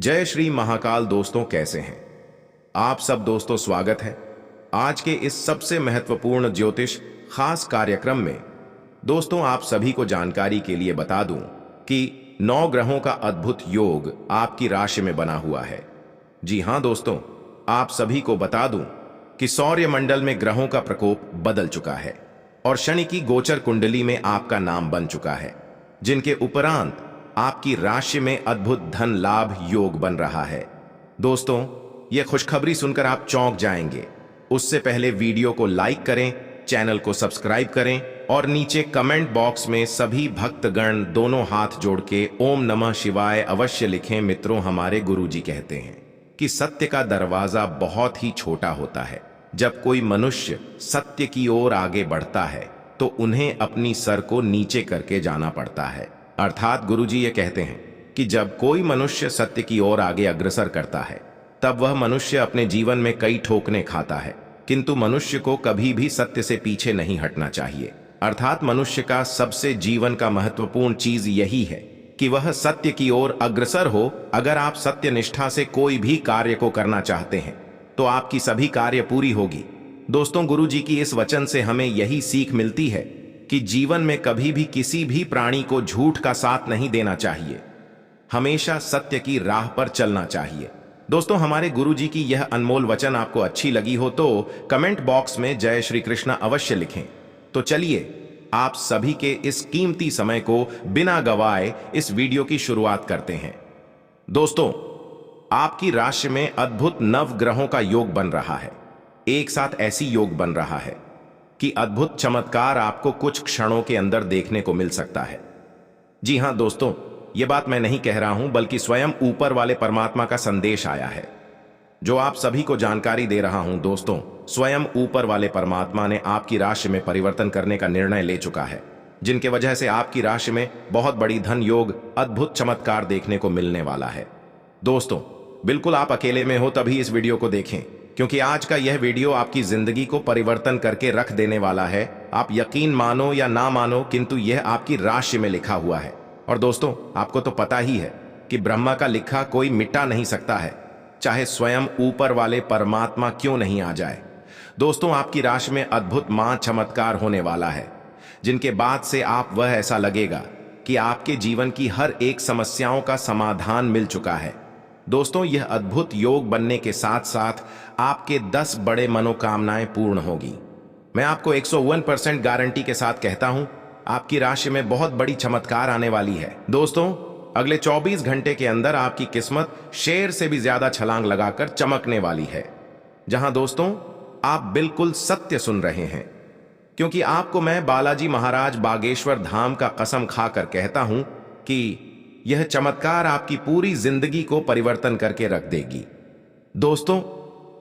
जय श्री महाकाल। दोस्तों कैसे हैं आप सब। दोस्तों स्वागत है आज के इस सबसे महत्वपूर्ण ज्योतिष खास कार्यक्रम में। दोस्तों आप सभी को जानकारी के लिए बता दूं कि 9 ग्रहों का अद्भुत योग आपकी राशि में बना हुआ है। जी हां दोस्तों, आप सभी को बता दूं कि सौर्य मंडल में ग्रहों का प्रकोप बदल चुका है और शनि की गोचर कुंडली में आपका नाम बन चुका है, जिनके उपरांत आपकी राशि में अद्भुत धन लाभ योग बन रहा है। दोस्तों यह खुशखबरी सुनकर आप चौंक जाएंगे। उससे पहले वीडियो को लाइक करें, चैनल को सब्सक्राइब करें और नीचे कमेंट बॉक्स में सभी भक्तगण दोनों हाथ जोड़ के ओम नमः शिवाय अवश्य लिखें। मित्रों, हमारे गुरुजी कहते हैं कि सत्य का दरवाजा बहुत ही छोटा होता है। जब कोई मनुष्य सत्य की ओर आगे बढ़ता है तो उन्हें अपनी सर को नीचे करके जाना पड़ता है। अर्थात गुरुजी ये कहते हैं कि जब कोई मनुष्य सत्य की ओर आगे अग्रसर करता है तब वह मनुष्य अपने जीवन में कई ठोकरें खाता है, किंतु मनुष्य को कभी भी सत्य से पीछे नहीं हटना चाहिए। अर्थात मनुष्य का सबसे जीवन का महत्वपूर्ण चीज यही है कि वह सत्य की ओर अग्रसर हो। अगर आप सत्य निष्ठा से कोई भी कार्य को करना चाहते हैं तो आपकी सभी कार्य पूरी होगी। दोस्तों गुरुजी की इस वचन से हमें यही सीख मिलती है कि जीवन में कभी भी किसी भी प्राणी को झूठ का साथ नहीं देना चाहिए, हमेशा सत्य की राह पर चलना चाहिए। दोस्तों हमारे गुरुजी की यह अनमोल वचन आपको अच्छी लगी हो तो कमेंट बॉक्स में जय श्री कृष्ण अवश्य लिखें। तो चलिए आप सभी के इस कीमती समय को बिना गवाए इस वीडियो की शुरुआत करते हैं। दोस्तों आपकी राशि में अद्भुत नव ग्रहों का योग बन रहा है। एक साथ ऐसी योग बन रहा है कि अद्भुत चमत्कार आपको कुछ क्षणों के अंदर देखने को मिल सकता है। जी हां दोस्तों, यह बात मैं नहीं कह रहा हूं बल्कि स्वयं ऊपर वाले परमात्मा का संदेश आया है जो आप सभी को जानकारी दे रहा हूं। दोस्तों स्वयं ऊपर वाले परमात्मा ने आपकी राशि में परिवर्तन करने का निर्णय ले चुका है, जिनके वजह से आपकी राशि में बहुत बड़ी धन योग अद्भुत चमत्कार देखने को मिलने वाला है। दोस्तों बिल्कुल आप अकेले में हो तभी इस वीडियो को देखें, क्योंकि आज का यह वीडियो आपकी जिंदगी को परिवर्तन करके रख देने वाला है। आप यकीन मानो या ना मानो, किंतु यह आपकी राशि में लिखा हुआ है। और दोस्तों आपको तो पता ही है कि ब्रह्मा का लिखा कोई मिटा नहीं सकता है, चाहे स्वयं ऊपर वाले परमात्मा क्यों नहीं आ जाए। दोस्तों आपकी राशि में अद्भुत मां चमत्कार होने वाला है, जिनके बाद से आप वह ऐसा लगेगा कि आपके जीवन की हर एक समस्याओं का समाधान मिल चुका है। दोस्तों यह अद्भुत योग बनने के साथ साथ आपके 10 बड़े मनोकामनाएं पूर्ण होगी। मैं आपको 101% गारंटी के साथ कहता हूं आपकी राशि में बहुत बड़ी चमत्कार आने वाली है। दोस्तों अगले 24 घंटे के अंदर आपकी किस्मत शेर से भी ज्यादा छलांग लगाकर चमकने वाली है। जहां दोस्तों आप बिल्कुल सत्य सुन रहे हैं, क्योंकि आपको मैं बालाजी महाराज बागेश्वर धाम का कसम खाकर कहता हूं कि यह चमत्कार आपकी पूरी जिंदगी को परिवर्तन करके रख देगी। दोस्तों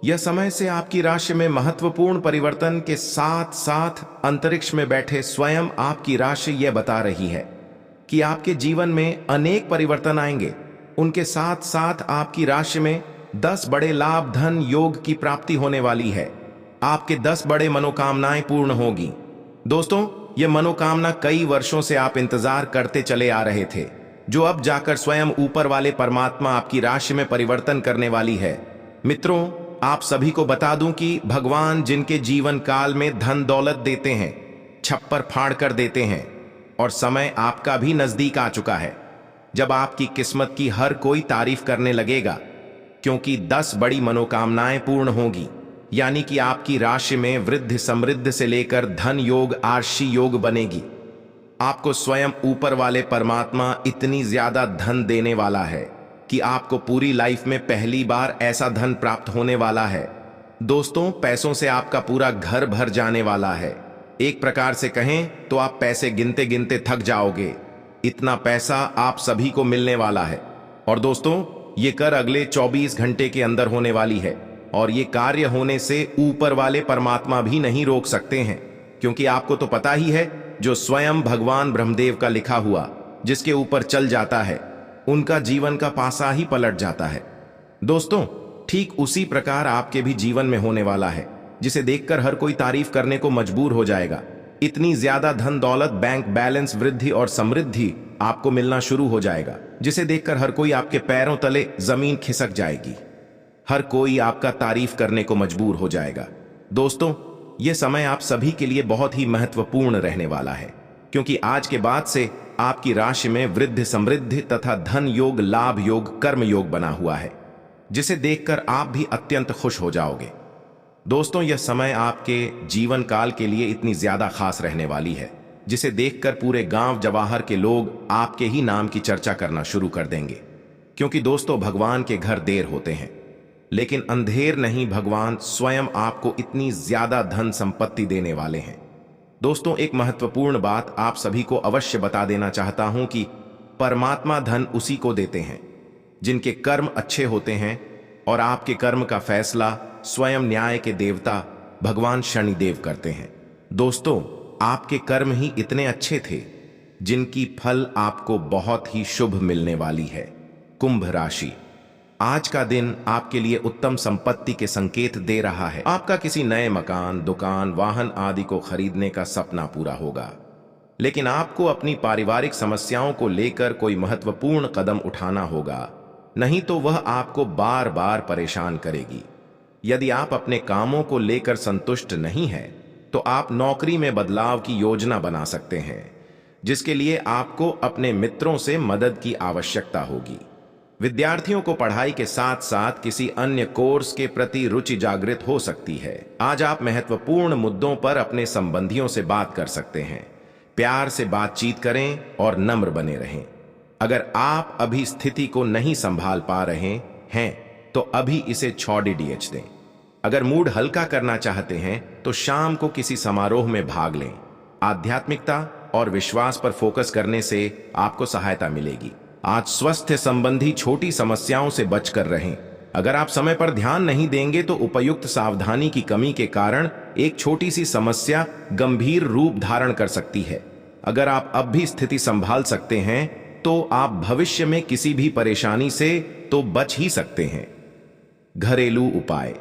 यह समय से आपकी राशि में महत्वपूर्ण परिवर्तन के साथ साथ अंतरिक्ष में बैठे स्वयं आपकी राशि यह बता रही है कि आपके जीवन में अनेक परिवर्तन आएंगे। उनके साथ साथ आपकी राशि में 10 बड़े लाभ धन योग की प्राप्ति होने वाली है। आपके 10 बड़े मनोकामनाएं पूर्ण होगी। दोस्तों यह मनोकामना कई वर्षों से आप इंतजार करते चले आ रहे थे, जो अब जाकर स्वयं ऊपर वाले परमात्मा आपकी राशि में परिवर्तन करने वाली है। मित्रों आप सभी को बता दूं कि भगवान जिनके जीवन काल में धन दौलत देते हैं, छप्पर फाड़ कर देते हैं, और समय आपका भी नजदीक आ चुका है जब आपकी किस्मत की हर कोई तारीफ करने लगेगा, क्योंकि 10 बड़ी मनोकामनाएं पूर्ण होगी। यानी कि आपकी राशि में वृद्धि समृद्धि से लेकर धन योग आर्षी योग बनेगी। आपको स्वयं ऊपर वाले परमात्मा इतनी ज्यादा धन देने वाला है कि आपको पूरी लाइफ में पहली बार ऐसा धन प्राप्त होने वाला है। दोस्तों पैसों से आपका पूरा घर भर जाने वाला है। एक प्रकार से कहें तो आप पैसे गिनते गिनते थक जाओगे, इतना पैसा आप सभी को मिलने वाला है। और दोस्तों ये कर अगले 24 घंटे के अंदर होने वाली है, और ये कार्य होने से ऊपर वाले परमात्मा भी नहीं रोक सकते हैं, क्योंकि आपको तो पता ही है जो स्वयं भगवान ब्रह्मदेव का लिखा हुआ जिसके ऊपर चल जाता है उनका जीवन का पासा ही पलट जाता है। दोस्तों ठीक उसी प्रकार आपके भी जीवन में होने वाला है, जिसे देखकर हर कोई तारीफ करने को मजबूर हो जाएगा। इतनी ज्यादा धन दौलत बैंक बैलेंस वृद्धि और समृद्धि आपको मिलना शुरू हो जाएगा, जिसे देखकर हर कोई आपके पैरों तले जमीन खिसक जाएगी। हर कोई आपका तारीफ करने को मजबूर हो जाएगा। दोस्तों, यह समय आप सभी के लिए बहुत ही महत्वपूर्ण रहने वाला है, क्योंकि आज के बाद से आपकी राशि में वृद्धि, समृद्धि तथा धन योग, लाभ योग, कर्म योग बना हुआ है, जिसे देखकर आप भी अत्यंत खुश हो जाओगे। दोस्तों, यह समय आपके जीवन काल के लिए इतनी ज्यादा खास रहने वाली है, जिसे देखकर पूरे गांव जवाहर के लोग आपके ही नाम की चर्चा करना शुरू कर देंगे। क्योंकि दोस्तों, भगवान के घर देर होते हैं, लेकिन अंधेर नहीं, भगवान स्वयं आपको इतनी ज्यादा धन संपत्ति देने वाले हैं। दोस्तों, एक महत्वपूर्ण बात आप सभी को अवश्य बता देना चाहता हूं कि परमात्मा धन उसी को देते हैं जिनके कर्म अच्छे होते हैं, और आपके कर्म का फैसला स्वयं न्याय के देवता भगवान शनिदेव करते हैं। दोस्तों, आपके कर्म ही इतने अच्छे थे जिनकी फल आपको बहुत ही शुभ मिलने वाली है। कुंभ राशि, आज का दिन आपके लिए उत्तम संपत्ति के संकेत दे रहा है। आपका किसी नए मकान, दुकान, वाहन आदि को खरीदने का सपना पूरा होगा, लेकिन आपको अपनी पारिवारिक समस्याओं को लेकर कोई महत्वपूर्ण कदम उठाना होगा, नहीं तो वह आपको बार बार परेशान करेगी। यदि आप अपने कामों को लेकर संतुष्ट नहीं हैं, तो आप नौकरी में बदलाव की योजना बना सकते हैं, जिसके लिए आपको अपने मित्रों से मदद की आवश्यकता होगी। विद्यार्थियों को पढ़ाई के साथ साथ किसी अन्य कोर्स के प्रति रुचि जागृत हो सकती है। आज आप महत्वपूर्ण मुद्दों पर अपने संबंधियों से बात कर सकते हैं। प्यार से बातचीत करें और नम्र बने रहें। अगर आप अभी स्थिति को नहीं संभाल पा रहे हैं, तो अभी इसे छोड़ दें। अगर मूड हल्का करना चाहते हैं, तो शाम को किसी समारोह में भाग लें। आध्यात्मिकता और विश्वास पर फोकस करने से आपको सहायता मिलेगी। आज स्वास्थ्य संबंधी छोटी समस्याओं से बचकर रहें। अगर आप समय पर ध्यान नहीं देंगे, तो उपयुक्त सावधानी की कमी के कारण एक छोटी सी समस्या गंभीर रूप धारण कर सकती है। अगर आप अब भी स्थिति संभाल सकते हैं, तो आप भविष्य में किसी भी परेशानी से तो बच ही सकते हैं। घरेलू उपाय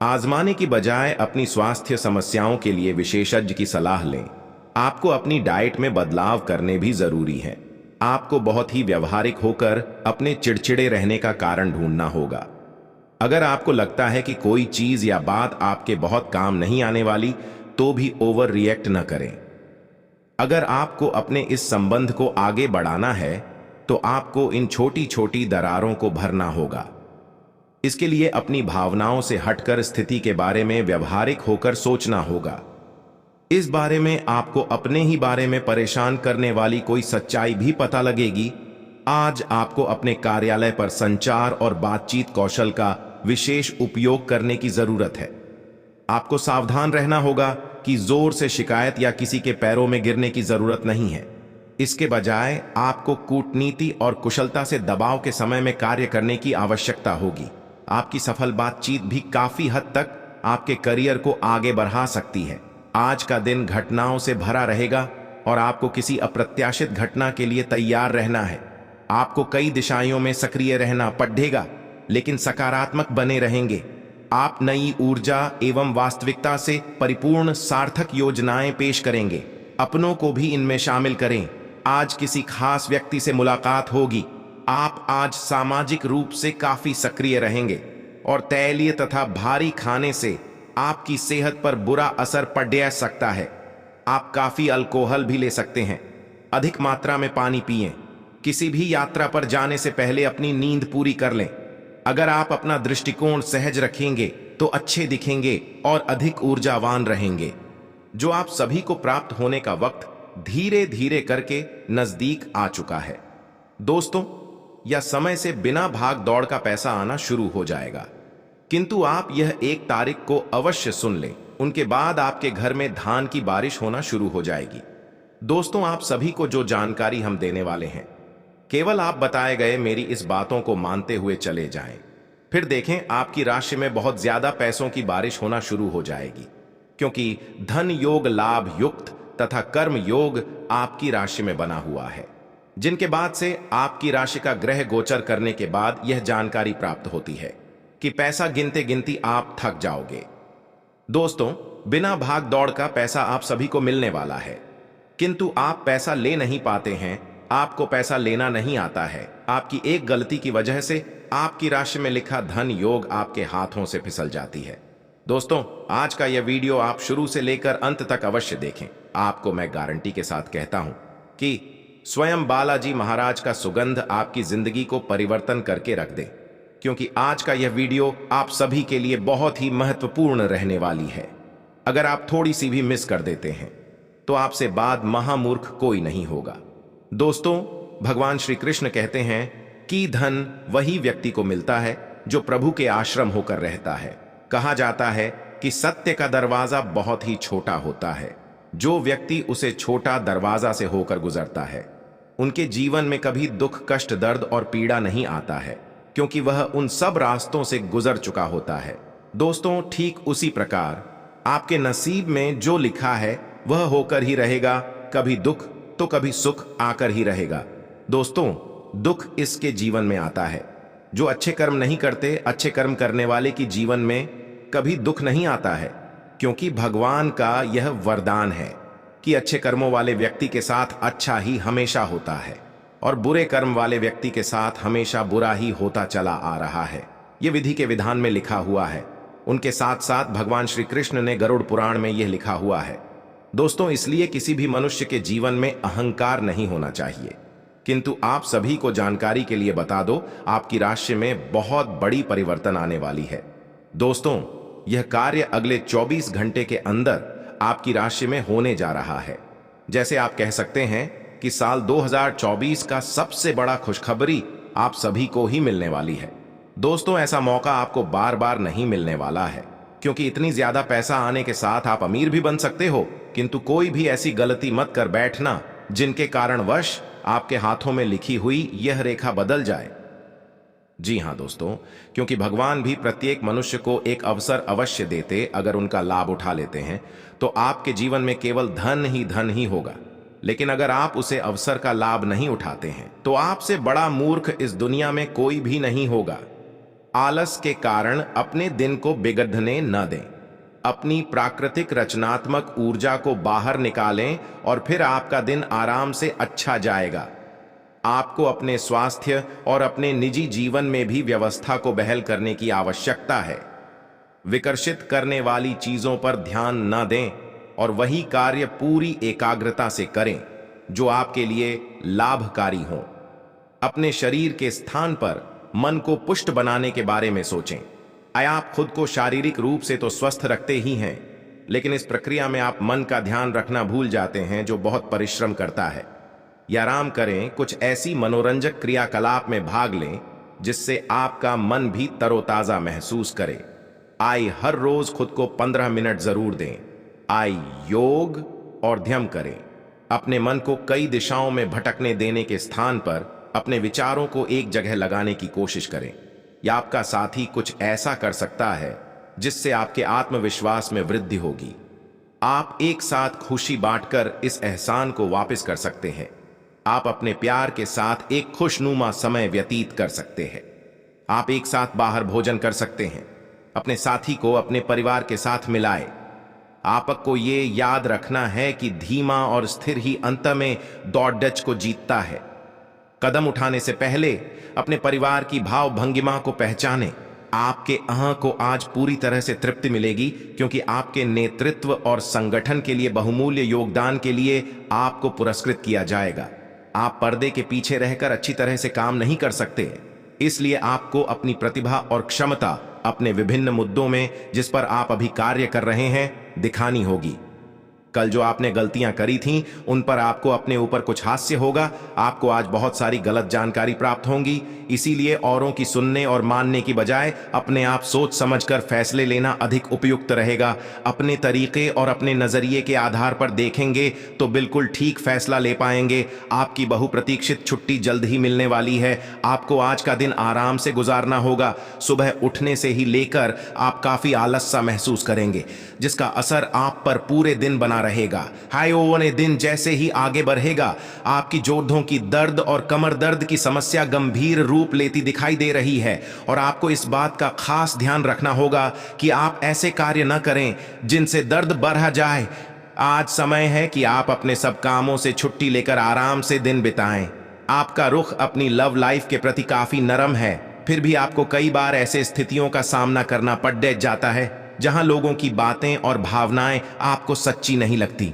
आजमाने की बजाय अपनी स्वास्थ्य समस्याओं के लिए विशेषज्ञ की सलाह लें। आपको अपनी डाइट में बदलाव करने भी जरूरी है। आपको बहुत ही व्यवहारिक होकर अपने चिड़चिड़े रहने का कारण ढूंढना होगा। अगर आपको लगता है कि कोई चीज या बात आपके बहुत काम नहीं आने वाली, तो भी ओवर रिएक्ट न करें। अगर आपको अपने इस संबंध को आगे बढ़ाना है, तो आपको इन छोटी छोटी दरारों को भरना होगा। इसके लिए अपनी भावनाओं से हटकर स्थिति के बारे में व्यवहारिक होकर सोचना होगा। इस बारे में आपको अपने ही बारे में परेशान करने वाली कोई सच्चाई भी पता लगेगी। आज आपको अपने कार्यालय पर संचार और बातचीत कौशल का विशेष उपयोग करने की जरूरत है। आपको सावधान रहना होगा कि जोर से शिकायत या किसी के पैरों में गिरने की जरूरत नहीं है। इसके बजाय आपको कूटनीति और कुशलता से दबाव के समय में कार्य करने की आवश्यकता होगी। आपकी सफल बातचीत भी काफी हद तक आपके करियर को आगे बढ़ा सकती है। आज का दिन घटनाओं से भरा रहेगा और आपको किसी अप्रत्याशित घटना के लिए तैयार रहना है। आपको कई दिशाओं में सक्रिय रहना पड़ेगा, लेकिन सकारात्मक बने रहेंगे। आप नई ऊर्जा एवं वास्तविकता से परिपूर्ण सार्थक योजनाएं पेश करेंगे। अपनों को भी इनमें शामिल करें। आज किसी खास व्यक्ति से मुलाकात होगी। आप आज सामाजिक रूप से काफी सक्रिय रहेंगे और तैलीय तथा भारी खाने से आपकी सेहत पर बुरा असर पड़ सकता है। आप काफी अल्कोहल भी ले सकते हैं। अधिक मात्रा में पानी पिएं। किसी भी यात्रा पर जाने से पहले अपनी नींद पूरी कर लें। अगर आप अपना दृष्टिकोण सहज रखेंगे, तो अच्छे दिखेंगे और अधिक ऊर्जावान रहेंगे। जो आप सभी को प्राप्त होने का वक्त धीरे धीरे करके नजदीक आ चुका है। दोस्तों, यह समय से बिना भाग दौड़ का पैसा आना शुरू हो जाएगा, किंतु आप यह 1 तारीख को अवश्य सुन लें। उनके बाद आपके घर में धान की बारिश होना शुरू हो जाएगी। दोस्तों, आप सभी को जो जानकारी हम देने वाले हैं, केवल आप बताए गए मेरी इस बातों को मानते हुए चले जाएं। फिर देखें आपकी राशि में बहुत ज्यादा पैसों की बारिश होना शुरू हो जाएगी, क्योंकि धन योग, लाभ युक्त तथा कर्म योग आपकी राशि में बना हुआ है, जिनके बाद से आपकी राशि का ग्रह गोचर करने के बाद यह जानकारी प्राप्त होती है कि पैसा गिनते गिनती आप थक जाओगे। दोस्तों, बिना भाग दौड़ का पैसा आप सभी को मिलने वाला है, किंतु आप पैसा ले नहीं पाते हैं, आपको पैसा लेना नहीं आता है। आपकी एक गलती की वजह से आपकी राशि में लिखा धन योग आपके हाथों से फिसल जाती है। दोस्तों, आज का यह वीडियो आप शुरू से लेकर अंत तक अवश्य देखें। आपको मैं गारंटी के साथ कहता हूं कि स्वयं बालाजी महाराज का सुगंध आपकी जिंदगी को परिवर्तन करके रख दे, क्योंकि आज का यह वीडियो आप सभी के लिए बहुत ही महत्वपूर्ण रहने वाली है। अगर आप थोड़ी सी भी मिस कर देते हैं तो आपसे बाद महामूर्ख कोई नहीं होगा। दोस्तों, भगवान श्री कृष्ण कहते हैं कि धन वही व्यक्ति को मिलता है जो प्रभु के आश्रम होकर रहता है। कहा जाता है कि सत्य का दरवाजा बहुत ही छोटा होता है। जो व्यक्ति उसे छोटा दरवाजा से होकर गुजरता है, उनके जीवन में कभी दुख, कष्ट, दर्द और पीड़ा नहीं आता है, क्योंकि वह उन सब रास्तों से गुजर चुका होता है। दोस्तों, ठीक उसी प्रकार आपके नसीब में जो लिखा है वह होकर ही रहेगा। कभी दुख तो कभी सुख आकर ही रहेगा। दोस्तों, दुख इसके जीवन में आता है जो अच्छे कर्म नहीं करते। अच्छे कर्म करने वाले की जीवन में कभी दुख नहीं आता है, क्योंकि भगवान का यह वरदान है कि अच्छे कर्मों वाले व्यक्ति के साथ अच्छा ही हमेशा होता है और बुरे कर्म वाले व्यक्ति के साथ हमेशा बुरा ही होता चला आ रहा है। यह विधि के विधान में लिखा हुआ है। उनके साथ साथ भगवान श्री कृष्ण ने गरुड़ पुराण में यह लिखा हुआ है। दोस्तों, इसलिए किसी भी मनुष्य के जीवन में अहंकार नहीं होना चाहिए। किंतु आप सभी को जानकारी के लिए बता दो, आपकी राशि में बहुत बड़ी परिवर्तन आने वाली है। दोस्तों, यह कार्य अगले 24 घंटे के अंदर आपकी राशि में होने जा रहा है। जैसे आप कह सकते हैं कि साल 2024 का सबसे बड़ा खुशखबरी आप सभी को ही मिलने वाली है। दोस्तों, ऐसा मौका आपको बार बार नहीं मिलने वाला है, क्योंकि इतनी ज्यादा पैसा आने के साथ आप अमीर भी बन सकते हो। किंतु कोई भी ऐसी गलती मत कर बैठना जिनके कारणवश आपके हाथों में लिखी हुई यह रेखा बदल जाए। जी हां दोस्तों, क्योंकि भगवान भी प्रत्येक मनुष्य को एक अवसर अवश्य देते। अगर उनका लाभ उठा लेते हैं तो आपके जीवन में केवल धन ही होगा। लेकिन अगर आप उसे अवसर का लाभ नहीं उठाते हैं तो आपसे बड़ा मूर्ख इस दुनिया में कोई भी नहीं होगा। आलस के कारण अपने दिन को बिगड़ने न दें। अपनी प्राकृतिक रचनात्मक ऊर्जा को बाहर निकालें और फिर आपका दिन आराम से अच्छा जाएगा। आपको अपने स्वास्थ्य और अपने निजी जीवन में भी व्यवस्था को बहाल करने की आवश्यकता है। विकर्षित करने वाली चीजों पर ध्यान न दें और वही कार्य पूरी एकाग्रता से करें जो आपके लिए लाभकारी हो। अपने शरीर के स्थान पर मन को पुष्ट बनाने के बारे में सोचें। आप खुद को शारीरिक रूप से तो स्वस्थ रखते ही हैं, लेकिन इस प्रक्रिया में आप मन का ध्यान रखना भूल जाते हैं, जो बहुत परिश्रम करता है। या आराम करें, कुछ ऐसी मनोरंजक क्रियाकलाप में भाग लें जिससे आपका मन भी तरोताजा महसूस करे। हर रोज खुद को 15 मिनट जरूर दें। योग और ध्यान करें। अपने मन को कई दिशाओं में भटकने देने के स्थान पर अपने विचारों को एक जगह लगाने की कोशिश करें। या आपका साथी कुछ ऐसा कर सकता है जिससे आपके आत्मविश्वास में वृद्धि होगी। आप एक साथ खुशी बांटकर इस एहसान को वापस कर सकते हैं। आप अपने प्यार के साथ एक खुशनुमा समय व्यतीत कर सकते हैं। आप एक साथ बाहर भोजन कर सकते हैं। अपने साथी को अपने परिवार के साथ मिलाएं। आपको ये याद रखना है कि धीमा और स्थिर ही अंत में दौड़ डच को जीतता है। कदम उठाने से पहले अपने परिवार की भाव भंगिमा को पहचानें। आपके अहं को आज पूरी तरह से तृप्ति मिलेगी, क्योंकि आपके नेतृत्व और संगठन के लिए बहुमूल्य योगदान के लिए आपको पुरस्कृत किया जाएगा। आप पर्दे के पीछे रहकर अच्छी तरह से काम नहीं कर सकते, इसलिए आपको अपनी प्रतिभा और क्षमता अपने विभिन्न मुद्दों में जिस पर आप अभी कार्य कर रहे हैं दिखानी होगी। कल जो आपने गलतियां करी थीं उन पर आपको अपने ऊपर कुछ हास्य होगा। आपको आज बहुत सारी गलत जानकारी प्राप्त होंगी, इसीलिए औरों की सुनने और मानने की बजाय अपने आप सोच समझकर फैसले लेना अधिक उपयुक्त रहेगा। अपने तरीके और अपने नजरिए के आधार पर देखेंगे तो बिल्कुल ठीक फैसला ले पाएंगे। आपकी बहुप्रतीक्षित छुट्टी जल्द ही मिलने वाली है। आपको आज का दिन आराम से गुजारना होगा। सुबह उठने से ही लेकर आप काफी आलस सा महसूस करेंगे, जिसका असर आप पर पूरे दिन बना रहेगा। हाय दिन जैसे ही आगे बढ़ेगा, आपकी जोड़ों की दर्द और कमर दर्द की समस्या गंभीर रूप लेती दिखाई दे रही है और आपको इस बात का खास ध्यान रखना होगा कि आप ऐसे कार्य न करें जिनसे दर्द बढ़ जाए। आज समय है कि आप अपने सब कामों से छुट्टी लेकर आराम से दिन बिताएं। आपका रुख अपनी लव लाइफ के प्रति काफी नरम है, फिर भी आपको कई बार ऐसे स्थितियों का सामना करना पड़ जाता है जहां लोगों की बातें और भावनाएं आपको सच्ची नहीं लगती।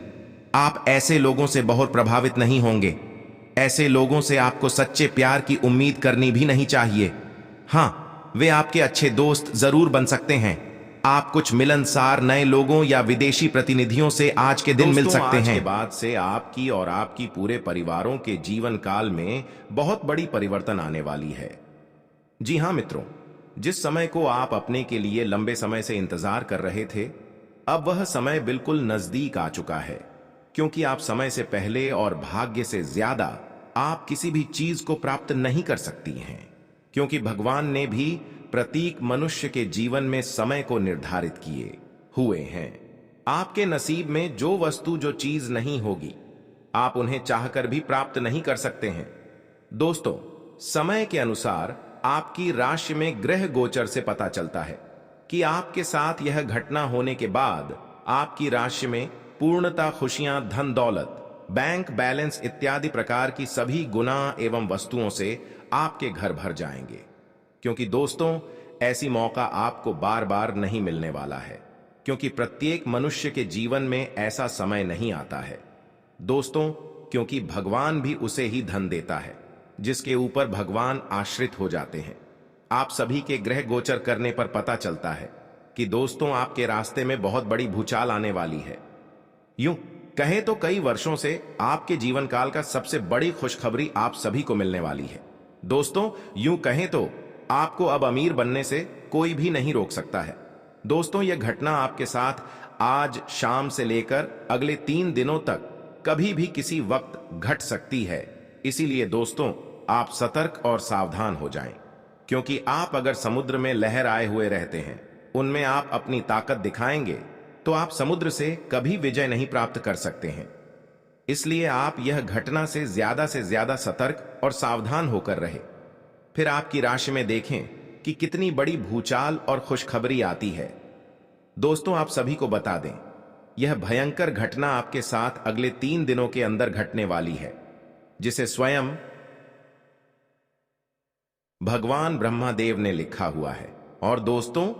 आप ऐसे लोगों से बहुत प्रभावित नहीं होंगे। ऐसे लोगों से आपको सच्चे प्यार की उम्मीद करनी भी नहीं चाहिए। हाँ, वे आपके अच्छे दोस्त जरूर बन सकते हैं। आप कुछ मिलनसार नए लोगों या विदेशी प्रतिनिधियों से आज के दिन मिल सकते हैं। आज के बाद से आपकी और आपकी पूरे परिवारों के जीवन काल में बहुत बड़ी परिवर्तन आने वाली है। जी हाँ मित्रों, जिस समय को आप अपने के लिए लंबे समय से इंतजार कर रहे थे, अब वह समय बिल्कुल नजदीक आ चुका है। क्योंकि आप समय से पहले और भाग्य से ज्यादा आप किसी भी चीज को प्राप्त नहीं कर सकती हैं, क्योंकि भगवान ने भी प्रत्येक मनुष्य के जीवन में समय को निर्धारित किए हुए हैं। आपके नसीब में जो वस्तु जो चीज नहीं होगी, आप उन्हें चाहकर भी प्राप्त नहीं कर सकते हैं। दोस्तों, समय के अनुसार आपकी राशि में ग्रह गोचर से पता चलता है कि आपके साथ यह घटना होने के बाद आपकी राशि में पूर्णता खुशियां, धन दौलत, बैंक बैलेंस इत्यादि प्रकार की सभी गुना एवं वस्तुओं से आपके घर भर जाएंगे। क्योंकि दोस्तों, ऐसी मौका आपको बार बार नहीं मिलने वाला है, क्योंकि प्रत्येक मनुष्य के जीवन में ऐसा समय नहीं आता है। दोस्तों, क्योंकि भगवान भी उसे ही धन देता है जिसके ऊपर भगवान आश्रित हो जाते हैं। आप सभी के ग्रह गोचर करने पर पता चलता है कि दोस्तों, आपके रास्ते में बहुत बड़ी भूचाल आने वाली है। यूं कहें तो कई वर्षों से आपके जीवन काल का सबसे बड़ी खुशखबरी आप सभी को मिलने वाली है। दोस्तों, यूं कहें तो आपको अब अमीर बनने से कोई भी नहीं रोक सकता है। दोस्तों, यह घटना आपके साथ आज शाम से लेकर अगले 3 दिनों तक कभी भी किसी वक्त घट सकती है। इसीलिए दोस्तों, आप सतर्क और सावधान हो जाएं, क्योंकि आप अगर समुद्र में लहर आए हुए रहते हैं, उनमें आप अपनी ताकत दिखाएंगे तो आप समुद्र से कभी विजय नहीं प्राप्त कर सकते हैं। इसलिए आप यह घटना से ज्यादा सतर्क और सावधान होकर रहे। फिर आपकी राशि में देखें कि कितनी बड़ी भूचाल और खुशखबरी आती है। दोस्तों, आप सभी को बता दें, यह भयंकर घटना आपके साथ अगले 3 दिनों के अंदर घटने वाली है, जिसे स्वयं भगवान ब्रह्मादेव ने लिखा हुआ है। और दोस्तों,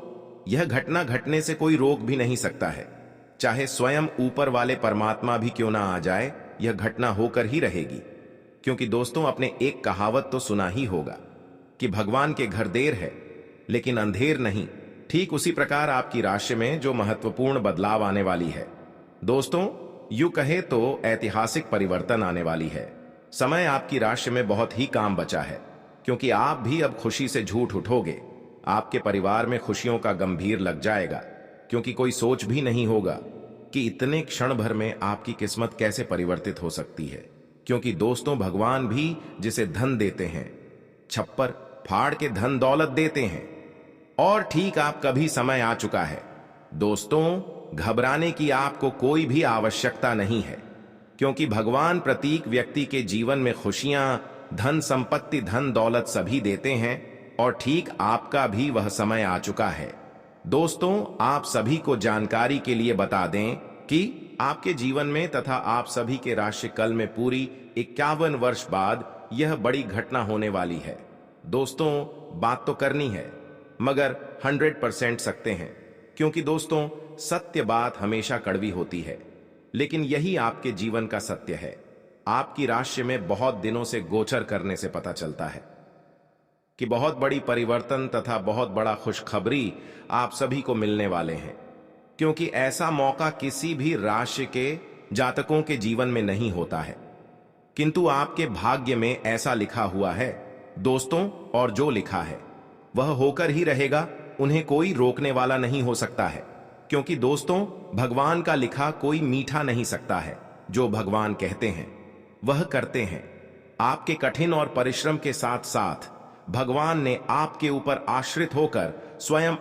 यह घटना घटने से कोई रोक भी नहीं सकता है। चाहे स्वयं ऊपर वाले परमात्मा भी क्यों ना आ जाए, यह घटना होकर ही रहेगी। क्योंकि दोस्तों, आपने एक कहावत तो सुना ही होगा कि भगवान के घर देर है लेकिन अंधेर नहीं। ठीक उसी प्रकार आपकी राशि में जो महत्वपूर्ण बदलाव आने वाली है। दोस्तों, यूं कहे तो ऐतिहासिक परिवर्तन आने वाली है। समय आपकी राशि में बहुत ही काम बचा है, क्योंकि आप भी अब खुशी से झूठ उठोगे। आपके परिवार में खुशियों का गंभीर लग जाएगा, क्योंकि कोई सोच भी नहीं होगा कि इतने क्षण भर में आपकी किस्मत कैसे परिवर्तित हो सकती है। क्योंकि दोस्तों, भगवान भी जिसे धन देते हैं, छप्पर फाड़ के धन दौलत देते हैं। और ठीक आपका भी समय आ चुका है। दोस्तों, घबराने की आपको कोई भी आवश्यकता नहीं है, क्योंकि भगवान प्रत्येक व्यक्ति के जीवन में खुशियां, धन संपत्ति, धन दौलत सभी देते हैं। और ठीक आपका भी वह समय आ चुका है। दोस्तों, आप सभी को जानकारी के लिए बता दें कि आपके जीवन में तथा आप सभी के राशि कल में पूरी 51 वर्ष बाद यह बड़ी घटना होने वाली है। दोस्तों, बात तो करनी है, मगर 100% सकते हैं, क्योंकि दोस्तों, सत्य बात हमेशा कड़वी होती है, लेकिन यही आपके जीवन का सत्य है। आपकी राशि में बहुत दिनों से गोचर करने से पता चलता है कि बहुत बड़ी परिवर्तन तथा बहुत बड़ा खुशखबरी आप सभी को मिलने वाले हैं। क्योंकि ऐसा मौका किसी भी राशि के जातकों के जीवन में नहीं होता है, किंतु आपके भाग्य में ऐसा लिखा हुआ है दोस्तों। और जो लिखा है वह होकर ही रहेगा, उन्हें कोई रोकने वाला नहीं हो सकता है। क्योंकि दोस्तों, भगवान का लिखा कोई मीठा नहीं सकता है। जो भगवान कहते हैं वह करते हैं। आपके कठिन और परिश्रम के साथ साथ भगवान ने आपके ऊपर आश्रित होकर स्वयं